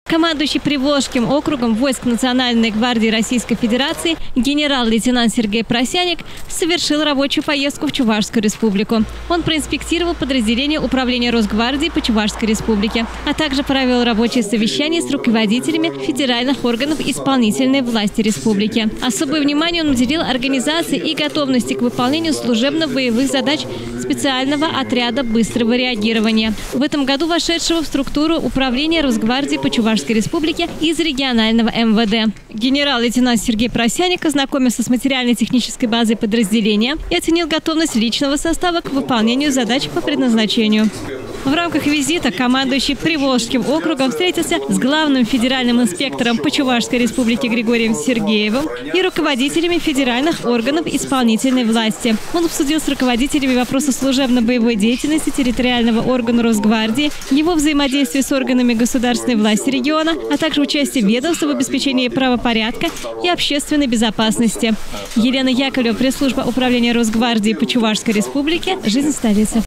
Командующий Приволжским округом войск Национальной гвардии Российской Федерации генерал-лейтенант Сергей Просяник совершил рабочую поездку в Чувашскую республику. Он проинспектировал подразделение управления Росгвардии по Чувашской республике, а также провел рабочие совещания с руководителями федеральных органов исполнительной власти республики. Особое внимание он уделил организации и готовности к выполнению служебно-боевых задач специального отряда быстрого реагирования, в этом году вошедшего в структуру управления Росгвардии по Чувашской республике из регионального МВД. Генерал-лейтенант Сергей Просяник ознакомился с материально-технической базой подразделения и оценил готовность личного состава к выполнению задач по предназначению. В рамках визита командующий Приволжским округом встретился с главным федеральным инспектором по Чувашской республике Григорием Сергеевым и руководителями федеральных органов исполнительной власти. Он обсудил с руководителями вопросы служебно-боевой деятельности территориального органа Росгвардии, его взаимодействие с органами государственной власти региона, а также участие ведомства в обеспечении правопорядка и общественной безопасности. Елена Яковлева, пресс-служба управления Росгвардии по Чувашской республике, «Жизнь столицы».